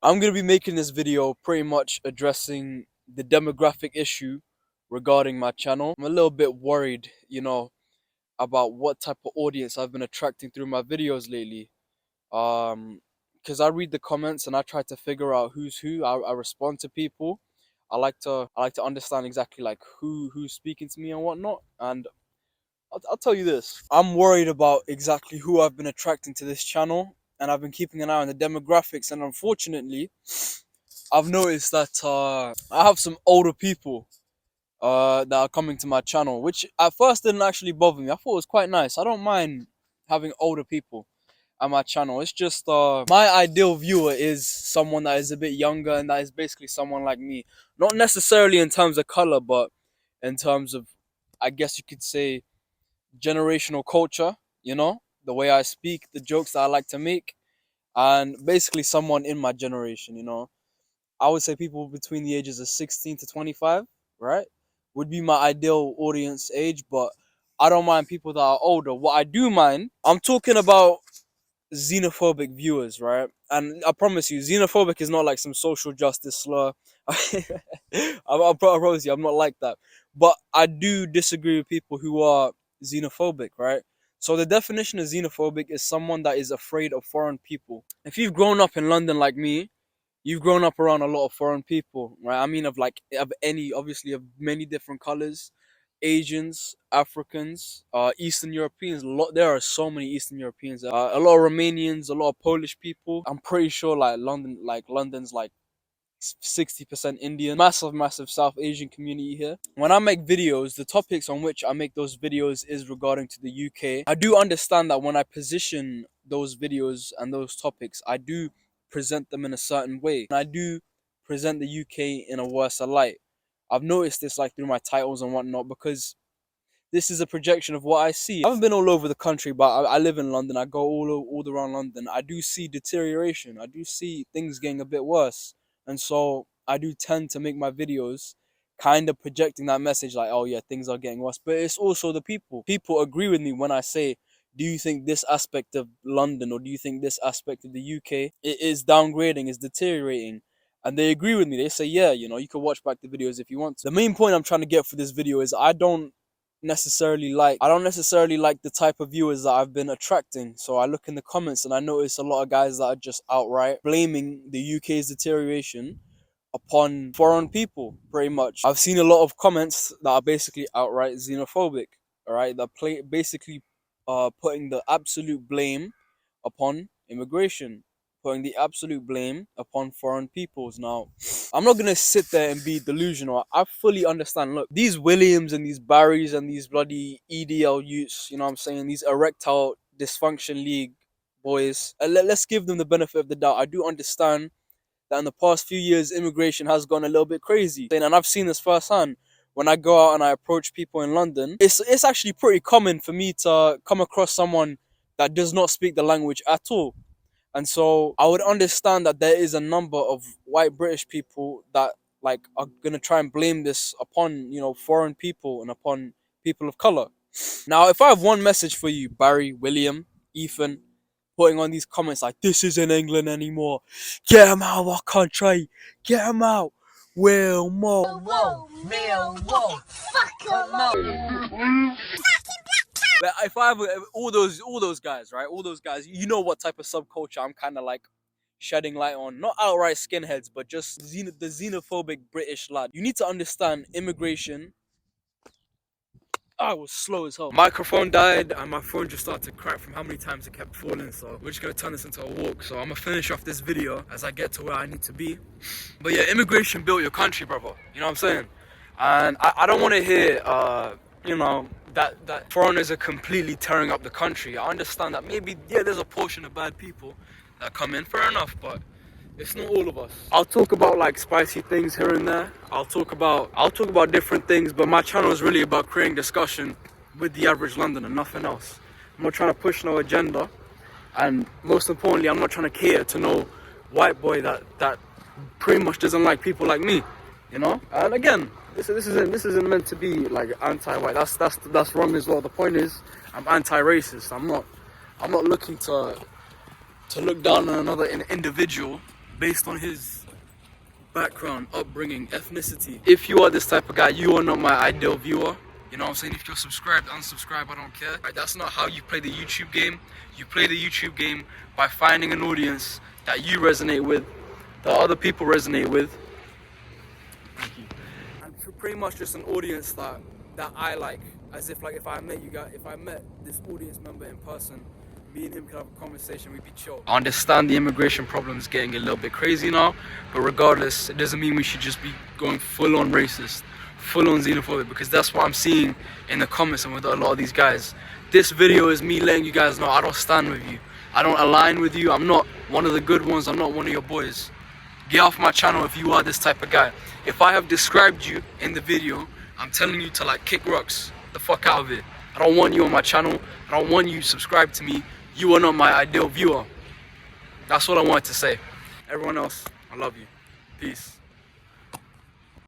I'm gonna be making this video pretty much addressing the demographic issue regarding my channel. I'm a little bit worried, about what type of audience I've been attracting through my videos lately. Because I read the comments and I try to figure out who's who. I respond to people. I like to understand exactly like who's speaking to me and whatnot. And I'll tell you this. I'm worried about exactly who I've been attracting to this channel, and I've been keeping an eye on the demographics. And unfortunately, I've noticed that I have some older people that are coming to my channel, which at first didn't actually bother me. I thought it was quite nice. I don't mind having older people at my channel. It's just my ideal viewer is someone that is a bit younger and that is basically someone like me. Not necessarily in terms of color, but in terms of, I guess you could say, generational culture, the way I speak, the jokes that I like to make, and basically someone in my generation. I would say people between the ages of 16 to 25, right, would be my ideal audience age, but I don't mind people that are older. What I do mind, I'm talking about xenophobic viewers, right? And I promise you, xenophobic is not like some social justice slur. I promise you, I'm not like that. But I do disagree with people who are xenophobic, right? So the definition of xenophobic is someone that is afraid of foreign people. If you've grown up in London like me, you've grown up around a lot of foreign people, right? I mean, obviously, of many different colors. Asians, Africans, Eastern Europeans. There are so many Eastern Europeans. A lot of Romanians, a lot of Polish people. I'm pretty sure London's like 60% Indian. Massive South Asian community here. When I make videos, the topics on which I make those videos is regarding to the UK. I do understand that when I position those videos and those topics, I do present them in a certain way. And I do present the UK in a worse light. I've noticed this like through my titles and whatnot, because this is a projection of what I see. I haven't been all over the country, but I live in London. I go all around London. I do see deterioration. I do see things getting a bit worse. And so I do tend to make my videos kind of projecting that message like, oh yeah, things are getting worse. But it's also the people. People agree with me when I say, do you think this aspect of London, or do you think this aspect of the UK is downgrading, is deteriorating? And they agree with me. They say, yeah, you can watch back the videos if you want to. The main point I'm trying to get for this video is I don't necessarily like the type of viewers that I've been attracting. So I look in the comments and I notice a lot of guys that are just outright blaming the UK's deterioration upon foreign people, pretty much. I've seen a lot of comments that are basically outright xenophobic, alright, that basically putting the absolute blame upon immigration, putting the absolute blame upon foreign peoples. Now, I'm not gonna sit there and be delusional. I fully understand. Look, these Williams and these Barrys and these bloody EDL youths, you know what I'm saying? These erectile dysfunction league boys. Let's give them the benefit of the doubt. I do understand that in the past few years, immigration has gone a little bit crazy, and I've seen this firsthand. When I go out and I approach people in London, it's actually pretty common for me to come across someone that does not speak the language at all. And so I would understand that there is a number of white British people that like are gonna try and blame this upon, foreign people and upon people of color. Now, if I have one message for you, Barry, William, Ethan, putting on these comments like, this isn't England anymore, get him out of our country, get him out, Will Mo. Whoa, fuck him up. But if I have all those guys, right? All those guys, you know what type of subculture I'm kind of like shedding light on. Not outright skinheads, but just the xenophobic British lad. You need to understand immigration. I was slow as hell. Microphone died and my phone just started to crack from how many times it kept falling. So we're just gonna turn this into a walk. So I'm gonna finish off this video as I get to where I need to be. But yeah, immigration built your country, brother. You know what I'm saying? And I don't want to hear, that foreigners are completely tearing up the country. I understand that maybe, yeah, there's a portion of bad people that come in, fair enough, but it's not all of us. I'll talk about like spicy things here and there. I'll talk about different things, but my channel is really about creating discussion with the average Londoner, nothing else. I'm not trying to push no agenda, and most importantly, I'm not trying to cater to no white boy that pretty much doesn't like people like me, And again, this isn't meant to be like anti-white. That's wrong as well. The point is, I'm anti-racist. I'm not looking to look down on another individual based on his background, upbringing, ethnicity. If you are this type of guy, you are not my ideal viewer. You know what I'm saying? If you're subscribed, unsubscribe, I don't care. Right, that's not how you play the YouTube game. You play the YouTube game by finding an audience that you resonate with, that other people resonate with. Thank you. And pretty much just an audience that I like. As if like if I met you guys, if I met this audience member in person, me and him could have a conversation, we'd be chill. I understand the immigration problem is getting a little bit crazy now, but regardless, it doesn't mean we should just be going full on racist, full on xenophobic, because that's what I'm seeing in the comments and with a lot of these guys. This video is me letting you guys know I don't stand with you. I don't align with you. I'm not one of the good ones. I'm not one of your boys. Get off my channel if you are this type of guy. If I have described you in the video, I'm telling you to like kick rocks the fuck out of it. I don't want you on my channel. I don't want you subscribed to me. You are not my ideal viewer. That's what I wanted to say. Everyone else, I love you. Peace.